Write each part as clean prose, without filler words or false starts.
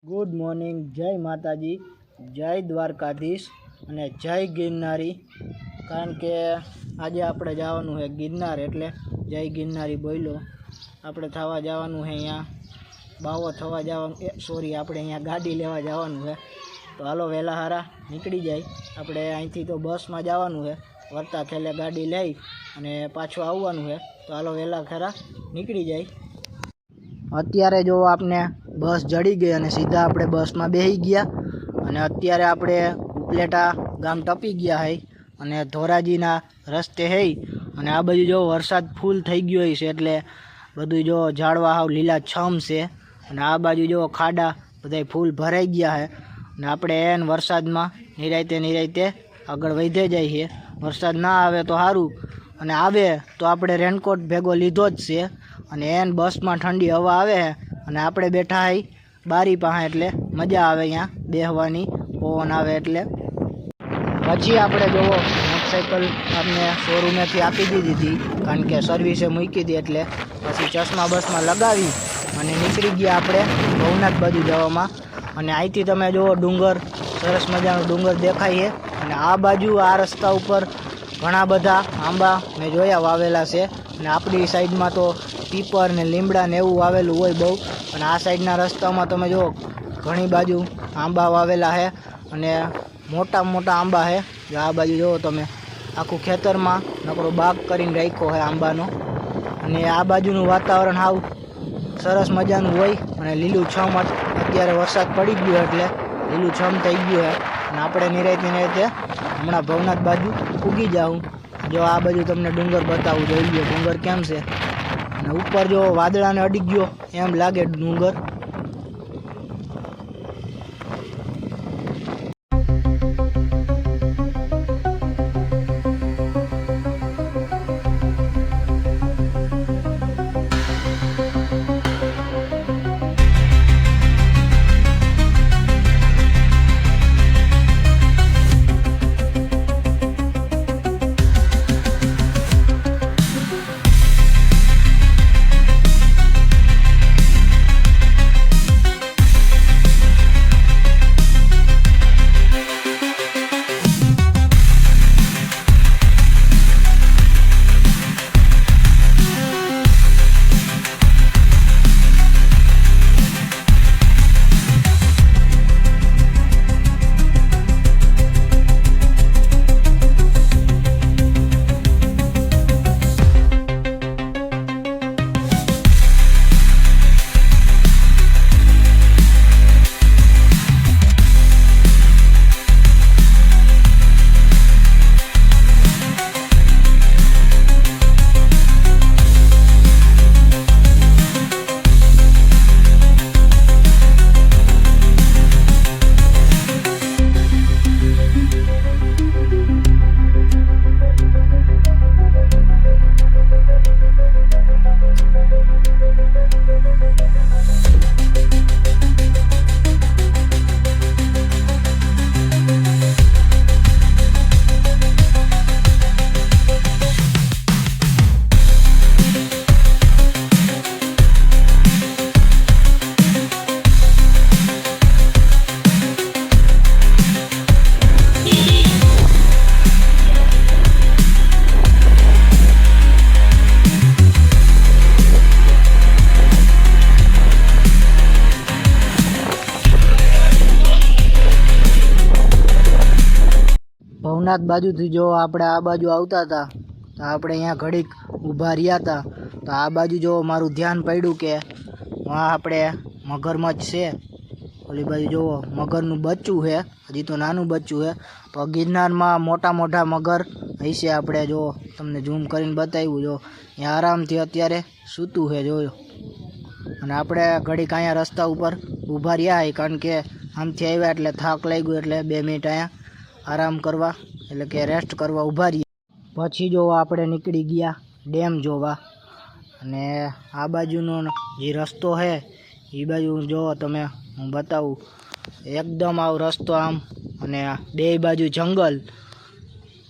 Good morning. जय माताजी, जय द्वारकाधीश અને જય ગિરનારી। કારણ કે આજે આપણે જવાનું છે ગિરનાર, એટલે જય ગિરનારી બોલો। આપણે થવા જવાનું છે અહીંયા બાવો થવા જવાનું, સોરી આપણે અહીંયા ગાડી લેવા જવાનું છે। તો હાલો વહેલા હારા નીકળી જાય। આપણે અહીંથી તો બસમાં જવાનું છે, વરતા ખેલે ગાડી લઈ અને પાછું આવવાનું છે। તો હાલો વહેલા ખરા નીકળી જાય। અત્યારે જો આપને બસ જડી ગઈ અને સીધા આપણે બસમાં બેસી ગયા અને અત્યારે આપણે ઉપલેટા ગામ ટપી ગયા હે અને ધોરાજીના રસ્તે હે અને આ બાજુ જો વરસાદ ફૂલ થઈ ગયો છે, એટલે બધું જો ઝાડવા હાવ લીલા છમ છે અને આ બાજુ જો ખાડા બધા ફૂલ ભરાઈ ગયા છે અને આપણે એન વરસાદમાં નિરાયતે આગળ વધે જાય છે। વરસાદ ના આવે તો સારું, અને આવે તો આપણે રેનકોટ ભેગો લીધો જ છે અને એન બસમાં ઠંડી હવા આવે અને આપણે બેઠા હઈ બારી પાસે, એટલે મજા આવે અહીંયા બેસવાની, પવન આવે એટલે। પછી આપણે જોવો મોટરસાઇકલ અમને શોરૂમેથી આપી દીધી હતી, કારણ કે સર્વિસે મૂકી હતી, એટલે પછી ચશ્મા બસમાં લગાવી અને નીકળી ગયા આપણે ભવનાથ બાજુ જવામાં। અને અહીંથી તમે જુઓ ડુંગર, સરસ મજાનો ડુંગર દેખાય છે અને આ બાજુ આ રસ્તા ઉપર ઘણા બધા આંબા મેં જોયા વાવેલા છે અને આપણી સાઈડમાં તો પીપર ને લીમડા ને એવું વાવેલું હોય બહુ, અને આ સાઈડના રસ્તામાં તમે જુઓ ઘણી બાજુ આંબા વાવેલા છે અને મોટા મોટા આંબા છે। આ બાજુ જુઓ તમે આખું ખેતરમાં નકરો બાગ કરીને રાખ્યો છે આંબાનો, અને આ બાજુનું વાતાવરણ સાવ સરસ મજાનું હોય અને લીલું છમ, અત્યારે વરસાદ પડી ગયો એટલે લીલું છમ થઈ ગયું છે અને આપણે નિરાયતે હમણાં ભવનાથ બાજુ ઉગી જાઉં। જો આ બાજુ તમને ડુંગર બતાવું, જોઈ ગયો ડુંગર કેમ છે, અને ઉપર જો વાદળાને અડી ગયો એમ લાગે ડુંગર। ભવનાથ બાજુથી જો આપણે આ બાજુ આવતા હતા તો આપણે અહીંયા ઘડીક ઊભા રહ્યા હતા, તો આ બાજુ જો મારું ધ્યાન પડ્યું કે વાં આપણે મગરમચ્છ છે, ઓલી બાજુ જુઓ મગરનું બચ્ચું છે, હજી તો નાનું બચ્ચું છે। તો ગિરનારમાં મોટા મોટા મગર હશે, આપણે જો તમને ઝૂમ કરીને બતાવ્યું, જો અહીંયા આરામથી અત્યારે સૂતું છે જોયો। અને આપણે ઘડીક અહીંયા રસ્તા ઉપર ઊભા રહ્યા, કારણ કે આમથી આવ્યા એટલે થાક લાગ્યો, એટલે 2 મિનિટ અહીંયા આરામ કરવા, એટલે કે રેસ્ટ કરવા ઊભા રહ્યા। પછી જો આપણે નીકળી ગયા ડેમ જોવા, અને આ બાજુનો જે રસ્તો છે એ બાજુ જો તમે હું બતાવું, એકદમ આવો રસ્તો આમ, અને 2 બાજુ જંગલ,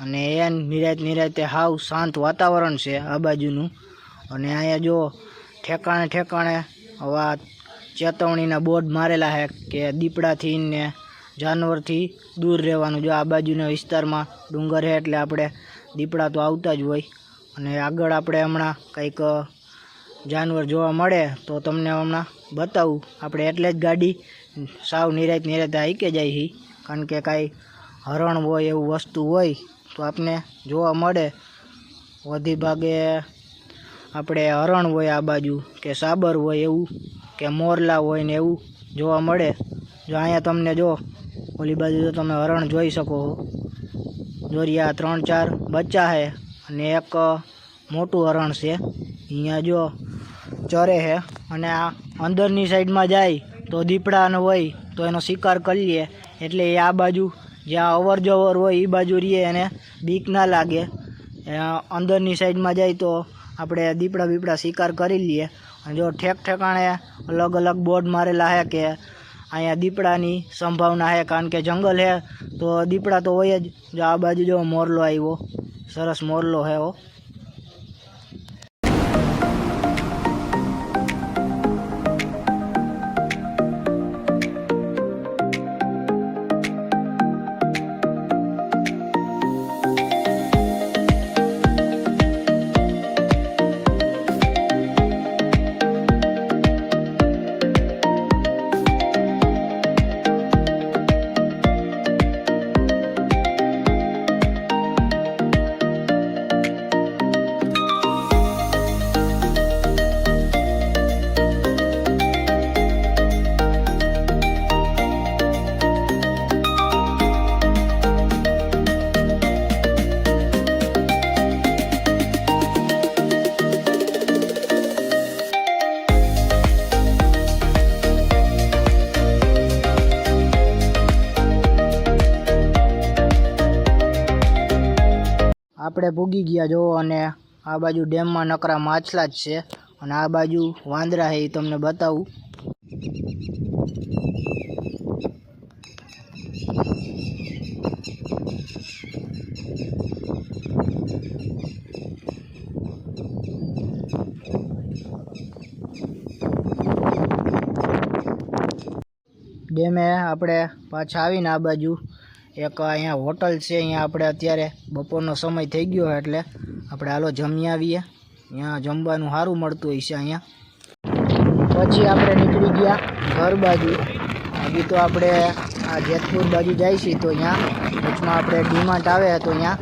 અને એ નિરાયતે હાવ શાંત વાતાવરણ છે આ બાજુનું। અને અહીંયા જો ઠેકાણે ઠેકાણે આવા ચેતવણીના બોર્ડ મારેલા છે કે દીપડાથી ને જાનવરથી દૂર રહેવાનું. જો આ બાજુના વિસ્તારમાં ડુંગર છે એટલે આપણે દીપડા તો આવતા જ હોય. અને આગળ આપણે હમણાં કંઈક જાનવર જોવા મળે તો તમને હમણાં બતાવું. આપણે એટલે જ ગાડી સાવ નિરાતે હાઈકે જાય છે, કારણ કે કાંઈ હરણ હોય એવું વસ્તુ હોય તો આપને જોવા મળે. વધી ભાગે આપણે હરણ હોય આ બાજુ, કે સાબર હોય એવું, કે મોરલા હોય ને એવું જોવા મળે. જો અહીંયા તમને જો ઓલી બાજુ તો તમે હરણ જોઈ શકો છો. જોરિયા 3-4 બચ્ચા છે અને એક મોટું હરણ છે. અહીંયા જો ચરે છે. અને આ અંદરની સાઈડમાં જાય તો દીપડાનો હોય તો એનો શિકાર કરી લે, એટલે એ આ બાજુ જ્યાં અવર જવર હોય એ બાજુ રહીએ એને બીક ના લાગે. અંદરની સાઈડમાં જાય તો આપણે દીપડા શિકાર કરી લઈએ. અને જો ઠેકાણે અલગ અલગ બોર્ડ મારેલા છે કે અહીંયા દીપડાની સંભાવના છે, કારણ કે જંગલ છે તો દીપડા તો હોય જ. જો આ બાજુ જો મોરલો આવ્યો, સરસ મોરલો છે. આપણે ભૂગી ગયા જો, અને આ બાજુ ડેમમાં નકરા માછલા જ છે. અને આ બાજુ વાંદરા છે એ તમને બતાવું. ડેમે આપણે પાછા આવીને આ બાજુ એક અહીંયા હોટલ છે. અહીંયા આપણે અત્યારે બપોરનો સમય થઈ ગયો એટલે આપણે હાલો જમી આવીએ. અહીંયા જમવાનું સારું મળતું હોય છે અહીંયા. પછી આપણે નીકળી ગયા ઘર બાજુ. હજી તો આપણે આ જેતપુર બાજુ જાય છીએ તો અહીંયા વચમાં આપણે ડીમાર્ટ આવે તો અહીંયા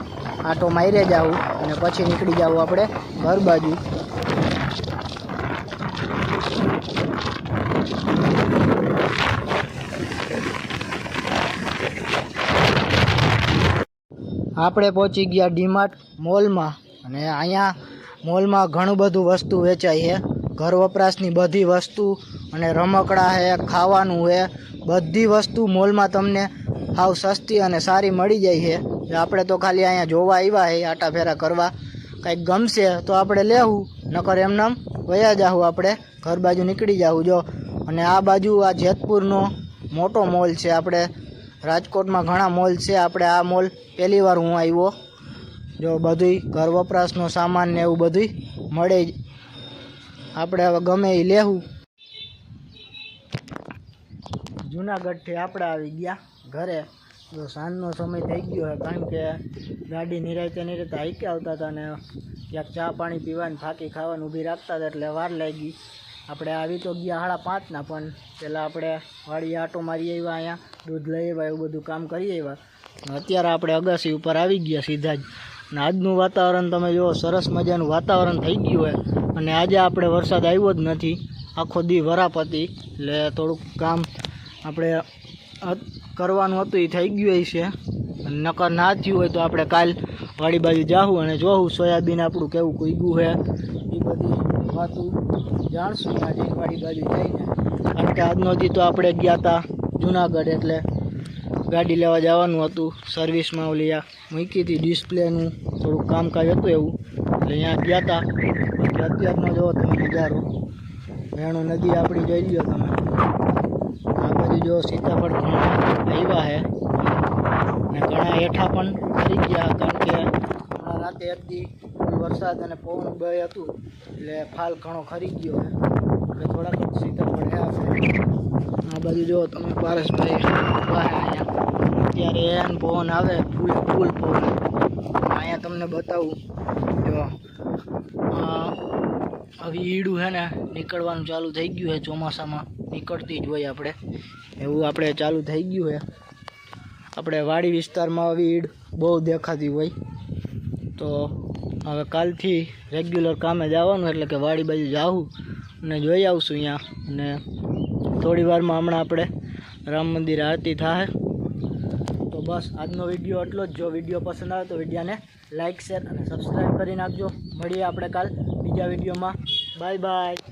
આટો મારી જાવું અને પછી નીકળી જાવું આપણે ઘર બાજુ. આપણે પહોંચી ગયા ડીમાર્ટ મોલમાં. અને અહીંયા મોલમાં ઘણું બધું વસ્તુ વેચાય છે. ઘર વપરાશની બધી વસ્તુ અને રમકડા છે, ખાવાનું છે, બધી વસ્તુ મોલમાં તમને સાવ સસ્તી અને સારી મળી જાય છે. આપણે તો ખાલી અહીંયા જોવા આવ્યા છે, આટા ફેરા કરવા. કંઈક ગમશે તો આપણે લેવું, નકર એમનામ વયા જાવું, આપણે ઘર બાજુ નીકળી જાવું. જો અને આ બાજુ આ જેતપુરનો મોટો મોલ છે. આપણે રાજકોટમાં ઘણા મોલ છે, આપણે આ મોલ પહેલી વાર હું આવ્યો. જો બધું ઘર વપરાશનો સામાન ને એવું બધું મળે જ. આપણે હવે ગમે એ લેવું. જુનાગઢથી આપણે આવી ગયા ઘરે. જો સાંજનો સમય થઈ ગયો છે, કારણ કે ગાડી નિરાતે હાઈકે આવતા હતા અને ક્યાંક ચા પાણી પીવાની ફાંકી ખાવાનું ઊભી રાખતા હતા એટલે વાર લાગી. આપણે આવી તો ગયા 5:30ના, પણ પહેલાં આપણે વાડીએ આટો મારી આવ્યા, અહીંયા દૂધ લઈ આવ્યા, એવું બધું કામ કરી આવ્યા. અત્યારે આપણે અગાસી ઉપર આવી ગયા સીધા જ. અને આજનું વાતાવરણ તમે જુઓ, સરસ મજાનું વાતાવરણ થઈ ગયું હોય. અને આજે આપણે વરસાદ આવ્યો જ નથી, આખો દી વરાપ હતી, એટલે થોડુંક કામ આપણે કરવાનું હતું એ થઈ ગયું છે. નકર ના થયું હોય તો આપણે કાલ વાડી બાજુ જાવું અને જોવું સોયાબીન આપણું કેવું કૂગ્યું છે, એ બધી વાતું જાણશું આજે વાડી બાજુ જઈને. કારણ કે આજનો દી તો આપણે ગયા હતા જુનાગઢ, એટલે ગાડી લેવા જવાનું હતું. સર્વિસમાં ઓલી મૂકી હતી ડિસ્પ્લેનું થોડુંક કામકાજ હતું એવું, એટલે અહીંયા ગયા હતા. અત્યારનો જોવો તમે નજારો, વેણુ નદી આપણી જોઈ લ્યો તમે. આ બાજુ જો સીતાફળ ઘણા આવ્યા છે અને ઘણા હેઠા પણ થઈ ગયા, કારણ કે હમણાં રાતે એકદી વરસાદ અને પવન બે હતું એટલે ફાલ ઘણો ખરી ગયો છે. કે થોડાક જ સીધા પડે આપણે આ બાજુ જો તમે પારસભાઈ ઊભા છે અહીંયા અત્યારે એન પવન આવે ફૂલ પવન અહીંયા તમને બતાવું જો હવે ઈડું છે ને નીકળવાનું ચાલુ થઈ ગયું છે ચોમાસામાં નીકળતી જ હોય આપણે એવું આપણે ચાલુ થઈ ગયું છે આપણે વાડી વિસ્તારમાં આવી ઈડ બહુ દેખાતી હોય તો હવે કાલથી રેગ્યુલર કામે જવાનું એટલે કે વાડી બાજુ જાવું અને જોઈ આવશું અહીંયા અને થોડી વારમાં હમણાં આપણે રામ મંદિર આરતી થાય તો બસ આજનો વિડીયો એટલો જ જો વિડીયો પસંદ આવે તો વિડીયોને લાઇક શેર અને સબસ્ક્રાઈબ કરી નાખજો મળીએ આપણે કાલ બીજા વિડીયોમાં બાય બાય